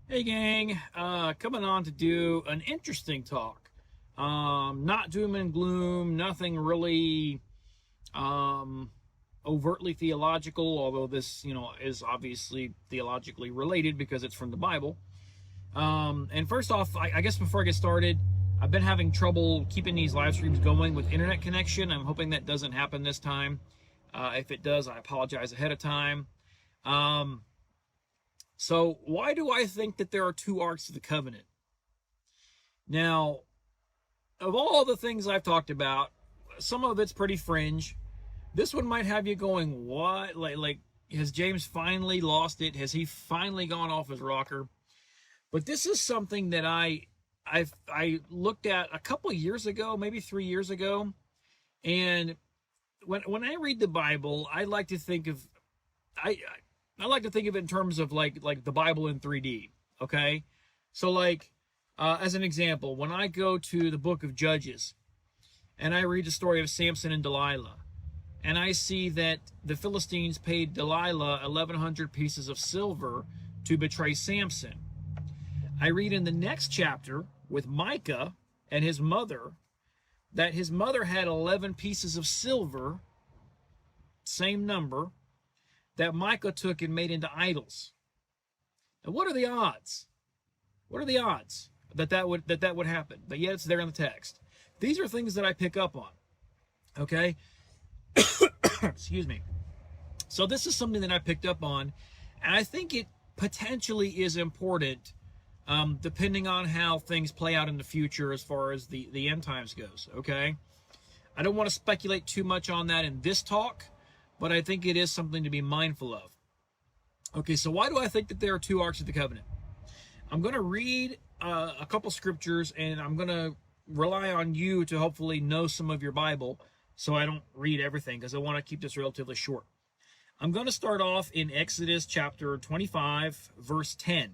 Hey gang, coming on to do an interesting talk. Not doom and gloom, nothing really um, overtly theological, although this, is obviously theologically related because it's from the Bible. And first off, I guess before I get started, I've been having trouble keeping these live streams going with internet connection. I'm hoping that doesn't happen this time. If it does, I apologize ahead of time. Um, so, why do I think that there are two arcs of the covenant? Now, of all the things I've talked about, some of it's pretty fringe. This one might have you going, what? Like, has James finally lost it? Has he finally gone off his rocker? But this is something that I looked at a couple of years ago, maybe 3 years ago, and when I read the Bible, I I like to think of it in terms of like the Bible in 3D. Okay, so like as an example, when I go to the book of Judges and I read the story of Samson and Delilah, and I see that the Philistines paid Delilah 1,100 pieces of silver to betray Samson. I read in the next chapter with Micah and his mother that his mother had 11 pieces of silver, same number, that Micah took and made into idols. And what are the odds? What are the odds that would happen? But yet it's there in the text. These are things that I pick up on. Okay? Excuse me. So this is something that I picked up on, and I think it potentially is important, depending on how things play out in the future as far as the end times goes. Okay? I don't want to speculate too much on that in this talk, but I think it is something to be mindful of. Okay, so why do I think that there are two arks of the covenant? I'm going to read a couple scriptures, and I'm going to rely on you to hopefully know some of your Bible so I don't read everything because I want to keep this relatively short. I'm going to start off in Exodus chapter 25, verse 10.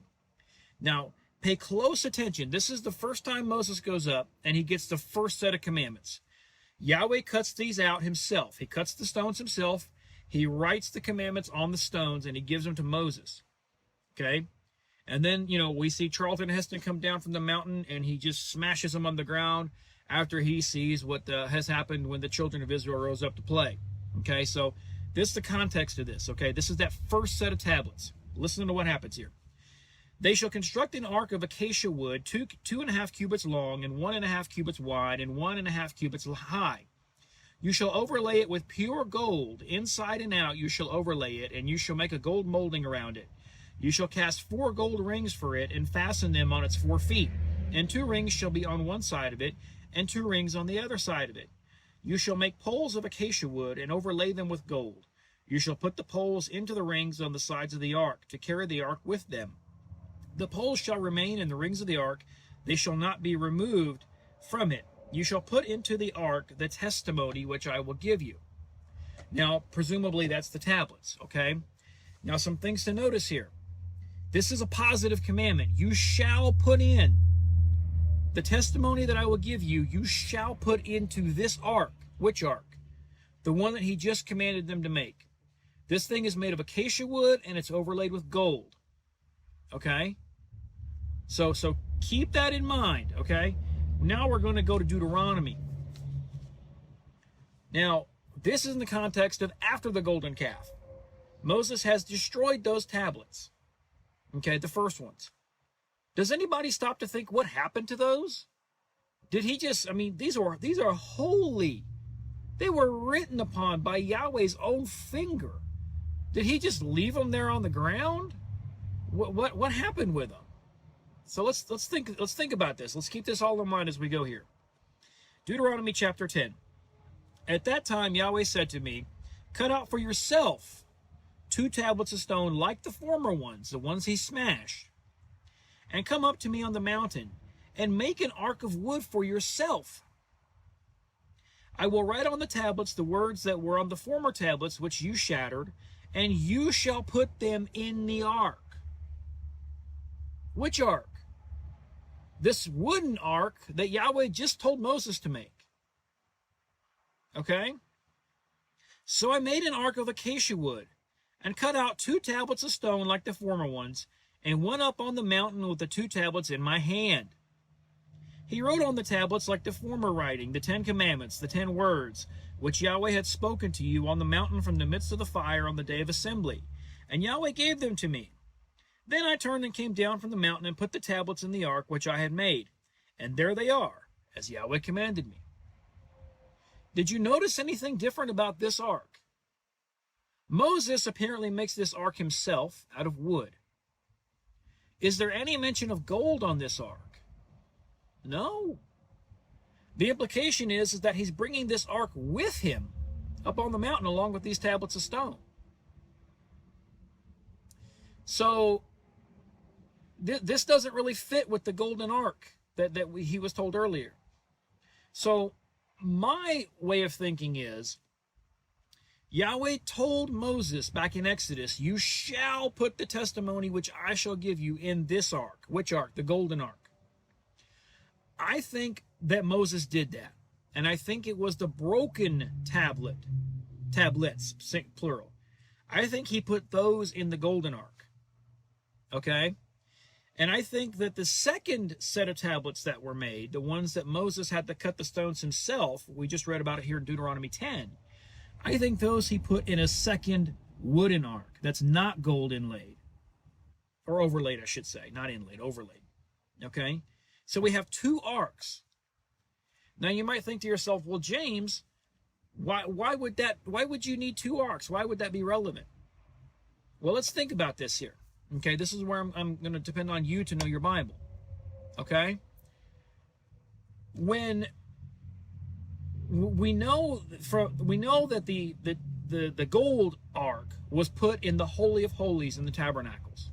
Now, pay close attention. This is the first time Moses goes up, and he gets the first set of commandments. Yahweh cuts these out himself. He cuts the stones himself. He writes the commandments on the stones, and he gives them to Moses. Okay? And then, we see Charlton Heston come down from the mountain, and he just smashes them on the ground after he sees what has happened when the children of Israel rose up to play. Okay? So this is the context of this. Okay? This is that first set of tablets. Listen to what happens here. They shall construct an ark of acacia wood, 2.5 cubits long, and 1.5 cubits wide, and 1.5 cubits high. You shall overlay it with pure gold, inside and out you shall overlay it, and you shall make a gold molding around it. You shall cast 4 gold rings for it, and fasten them on its 4 feet, and 2 rings shall be on one side of it, and 2 rings on the other side of it. You shall make poles of acacia wood, and overlay them with gold. You shall put the poles into the rings on the sides of the ark, to carry the ark with them. The poles shall remain in the rings of the ark, they shall not be removed from it. You shall put into the ark the testimony which I will give you. Now, presumably that's the tablets, okay? Now, some things to notice here. This is a positive commandment. You shall put in the testimony that I will give you, you shall put into this ark. Which ark? The one that he just commanded them to make. This thing is made of acacia wood, and it's overlaid with gold. Okay? So keep that in mind, okay? Now we're going to go to Deuteronomy. Now, this is in the context of after the golden calf. Moses has destroyed those tablets. Okay, the first ones. Does anybody stop to think what happened to those? Did he just, these are holy. They were written upon by Yahweh's own finger. Did he just leave them there on the ground? What happened with them? So let's think about this. Let's keep this all in mind as we go here. Deuteronomy chapter 10. At that time Yahweh said to me, cut out for yourself 2 tablets of stone like the former ones, the ones he smashed, and come up to me on the mountain, and make an ark of wood for yourself. I will write on the tablets the words that were on the former tablets which you shattered, and you shall put them in the ark. Which ark? This wooden ark that Yahweh just told Moses to make. Okay? So I made an ark of acacia wood, and cut out 2 tablets of stone like the former ones, and went up on the mountain with the 2 tablets in my hand. He wrote on the tablets like the former writing, the 10 commandments, the 10 words, which Yahweh had spoken to you on the mountain from the midst of the fire on the day of assembly. And Yahweh gave them to me. Then I turned and came down from the mountain and put the tablets in the ark which I had made. And there they are, as Yahweh commanded me. Did you notice anything different about this ark? Moses apparently makes this ark himself out of wood. Is there any mention of gold on this ark? No. The implication is that he's bringing this ark with him up on the mountain along with these tablets of stone. So this doesn't really fit with the golden ark that he was told earlier. So my way of thinking is, Yahweh told Moses back in Exodus, you shall put the testimony which I shall give you in this ark. Which ark? The golden ark. I think that Moses did that. And I think it was the broken tablets, plural. I think he put those in the golden ark. Okay? And I think that the second set of tablets that were made, the ones that Moses had to cut the stones himself, we just read about it here in Deuteronomy 10, I think those he put in a second wooden ark that's not gold inlaid. Or overlaid, I should say. Not inlaid, overlaid. Okay? So we have 2 arks. Now you might think to yourself, well, James, why would you need 2 arks? Why would that be relevant? Well, let's think about this here. Okay, this is where I'm going to depend on you to know your Bible. Okay? When we know that the gold ark was put in the Holy of Holies in the tabernacles.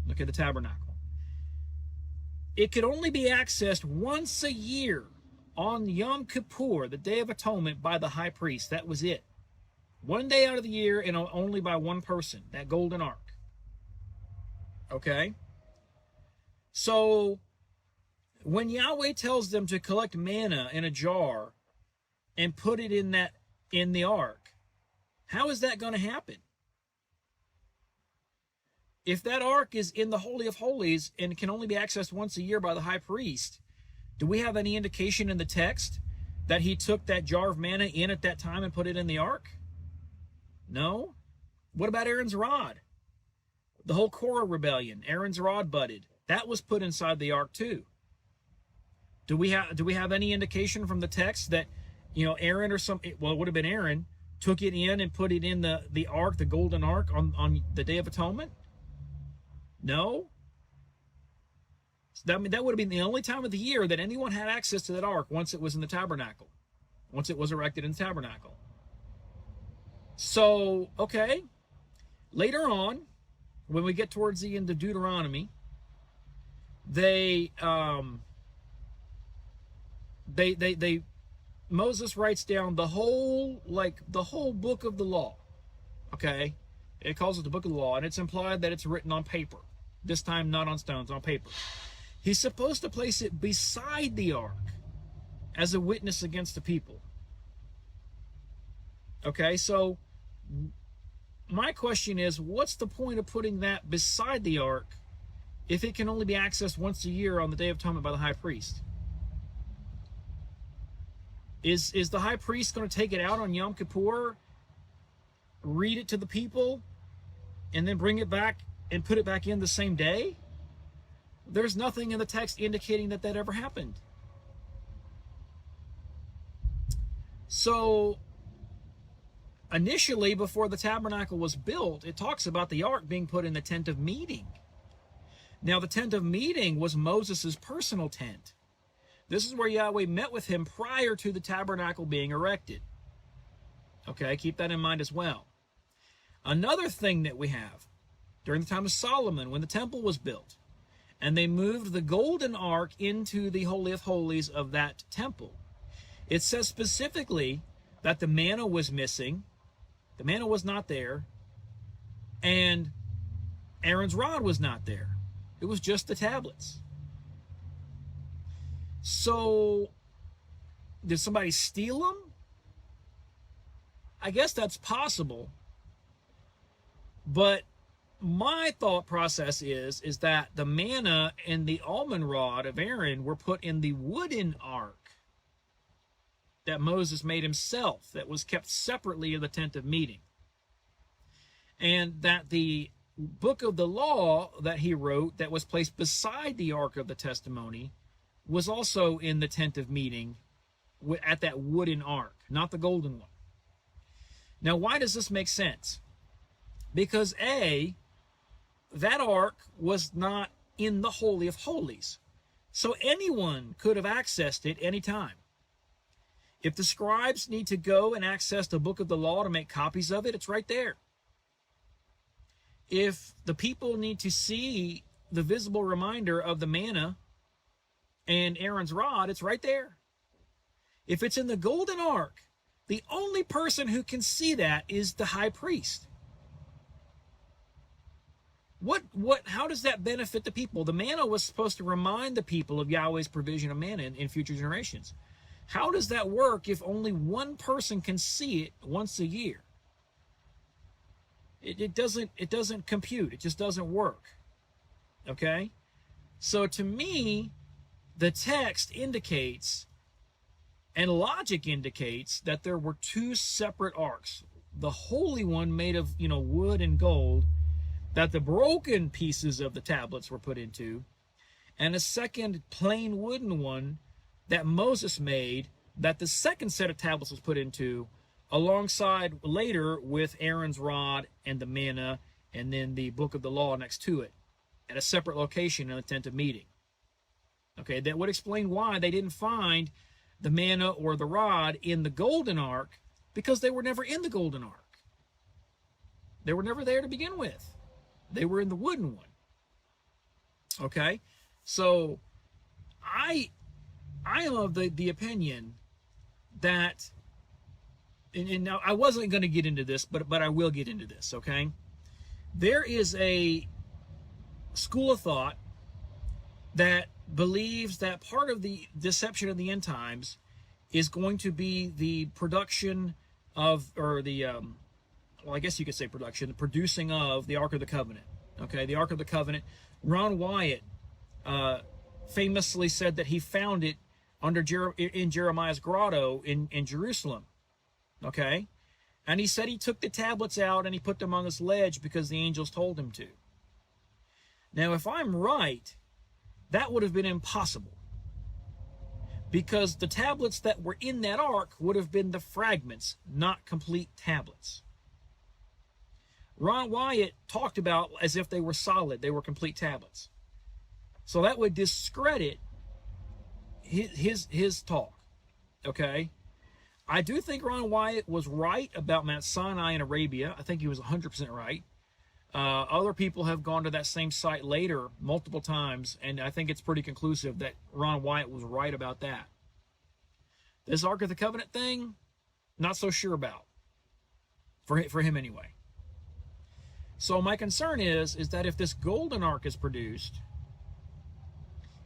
Look at the tabernacle. It could only be accessed once a year on Yom Kippur, the Day of Atonement, by the high priest. That was it. One day out of the year and only by one person, that golden ark. Okay? So, when Yahweh tells them to collect manna in a jar and put it in the ark, how is that going to happen? If that ark is in the Holy of Holies and can only be accessed once a year by the high priest, do we have any indication in the text that he took that jar of manna in at that time and put it in the ark? No. What about Aaron's rod? The whole Korah rebellion, Aaron's rod budded. That was put inside the ark too. Do we have any indication from the text that, Aaron it would have been Aaron, took it in and put it in the ark, the golden ark, on the Day of Atonement? No. So that would have been the only time of the year that anyone had access to that ark once it was in the tabernacle, once it was erected in the tabernacle. So, okay, later on, when we get towards the end of Deuteronomy, Moses writes down the whole book of the law. Okay, it calls it the book of the law, and it's implied that it's written on paper. This time, not on stones, on paper. He's supposed to place it beside the ark as a witness against the people. Okay, so my question is, what's the point of putting that beside the ark if it can only be accessed once a year on the Day of Atonement by the high priest? Is the high priest going to take it out on Yom Kippur, read it to the people, and then bring it back and put it back in the same day? There's nothing in the text indicating that ever happened. So, initially, before the tabernacle was built, it talks about the ark being put in the tent of meeting. Now, the tent of meeting was Moses' personal tent. This is where Yahweh met with him prior to the tabernacle being erected. Okay, keep that in mind as well. Another thing that we have, during the time of Solomon, when the temple was built, and they moved the golden ark into the Holy of Holies of that temple, it says specifically that the manna was missing, the manna was not there, and Aaron's rod was not there. It was just the tablets. So, did somebody steal them? I guess that's possible. But my thought process is that the manna and the almond rod of Aaron were put in the wooden ark that Moses made himself, that was kept separately in the tent of meeting. And that the book of the law that he wrote, that was placed beside the ark of the testimony, was also in the tent of meeting at that wooden ark, not the golden one. Now, why does this make sense? Because A, that ark was not in the Holy of Holies, so anyone could have accessed it anytime. If the scribes need to go and access the book of the law to make copies of it, it's right there. If the people need to see the visible reminder of the manna and Aaron's rod, it's right there. If it's in the golden ark, the only person who can see that is the high priest. How does that benefit the people? The manna was supposed to remind the people of Yahweh's provision of manna in future generations. How does that work if only one person can see it once a year? It doesn't compute. It just doesn't work. Okay? So to me, the text indicates, and logic indicates, that there were two separate arks. The holy one made of, wood and gold, that the broken pieces of the tablets were put into, and a second plain wooden one that Moses made, that the second set of tablets was put into, alongside later with Aaron's rod and the manna, and then the book of the law next to it, at a separate location in the tent of meeting. Okay, that would explain why they didn't find the manna or the rod in the golden ark, because they were never in the golden ark. They were never there to begin with. They were in the wooden one. Okay, so I am of the opinion that, and now I wasn't going to get into this, but I will get into this, okay? There is a school of thought that believes that part of the deception of the end times is going to be the production of, or the, well, I guess you could say production, the producing of the Ark of the Covenant. Okay, the Ark of the Covenant. Ron Wyatt famously said that he found it in Jeremiah's grotto in Jerusalem. Okay, and he said he took the tablets out and he put them on this ledge because the angels told him to. Now, if I'm right, that would have been impossible, because the tablets that were in that ark would have been the fragments, not complete tablets. Ron Wyatt talked about as if they were solid, they were complete tablets. So that would discredit his talk. Okay? I do think Ron Wyatt was right about Mount Sinai in Arabia. I think he was 100% right. Other people have gone to that same site later multiple times, and I think it's pretty conclusive that Ron Wyatt was right about that. This Ark of the Covenant thing, not so sure about. For him anyway. So my concern is that if this golden ark is produced,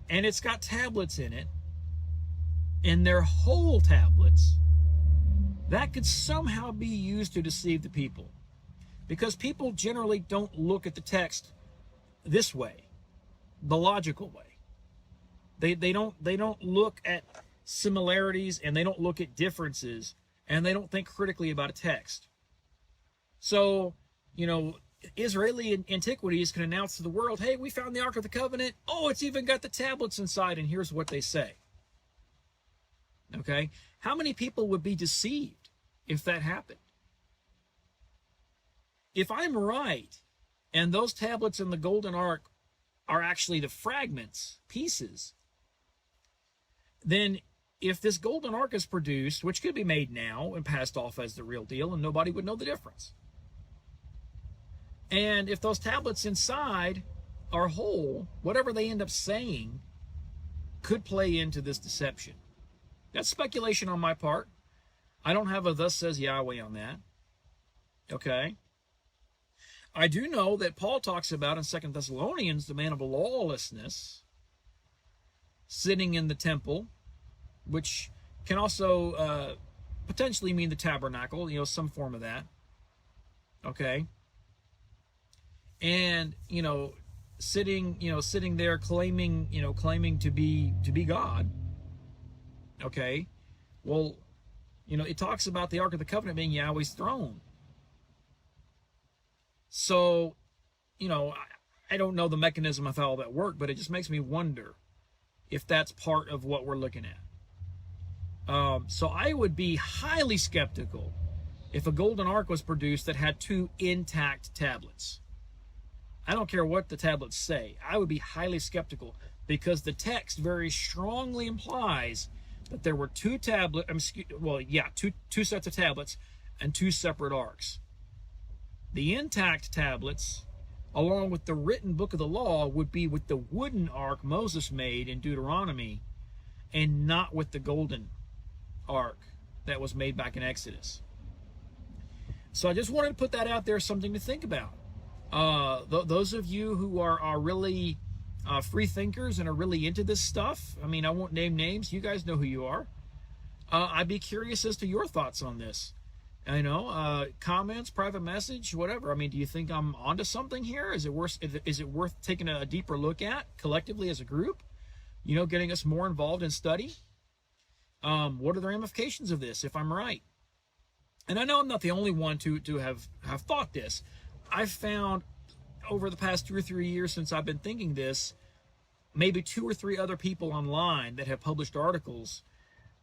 and it's got tablets in it, and they're whole tablets, that could somehow be used to deceive the people. Because people generally don't look at the text this way, the logical way. They don't look at similarities, and they don't look at differences, and they don't think critically about a text. So, Israeli antiquities can announce to the world, hey, we found the Ark of the Covenant. Oh, it's even got the tablets inside, and here's what they say. Okay? How many people would be deceived if that happened? If I'm right, and those tablets in the golden ark are actually the fragments, pieces, then if this golden ark is produced, which could be made now and passed off as the real deal, and nobody would know the difference. And if those tablets inside are whole, whatever they end up saying could play into this deception. That's speculation on my part. I don't have a thus says Yahweh on that. Okay? I do know that Paul talks about in 2 Thessalonians the man of lawlessness sitting in the temple, which can also potentially mean the tabernacle, some form of that. Okay? and sitting there claiming to be God. Okay, well, it talks about the Ark of the Covenant being Yahweh's throne. So, I don't know the mechanism of how all that worked, but it just makes me wonder if that's part of what we're looking at. So I would be highly skeptical if a golden ark was produced that had 2 intact tablets. I don't care what the tablets say. I would be highly skeptical because the text very strongly implies that there were 2 two sets of tablets and 2 separate arks. The intact tablets, along with the written book of the law, would be with the wooden ark Moses made in Deuteronomy, and not with the golden ark that was made back in Exodus. So I just wanted to put that out there, something to think about. Those of you who are really free thinkers and are really into this stuff, I mean, I won't name names. You guys know who you are. I'd be curious as to your thoughts on this. Comments, private message, whatever. I mean, do you think I'm onto something here? Is it worth taking a deeper look at collectively as a group? Getting us more involved in study. What are the ramifications of this if I'm right? And I know I'm not the only one to have thought this. I've found over the past 2 or 3 years since I've been thinking this, maybe 2 or 3 other people online that have published articles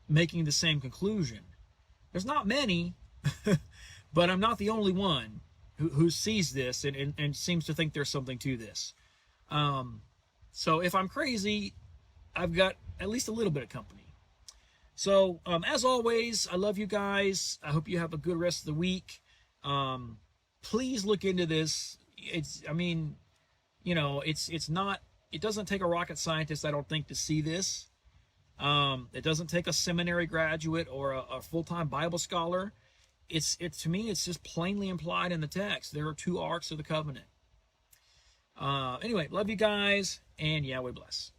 making the same conclusion. There's not many, but I'm not the only one who sees this and seems to think there's something to this. So if I'm crazy, I've got at least a little bit of company. So as always, I love you guys. I hope you have a good rest of the week. Please look into this. It doesn't take a rocket scientist, I don't think, to see this. It doesn't take a seminary graduate or a full-time Bible scholar. To me, it's just plainly implied in the text. There are 2 arks of the covenant. Anyway, love you guys, and Yahweh bless.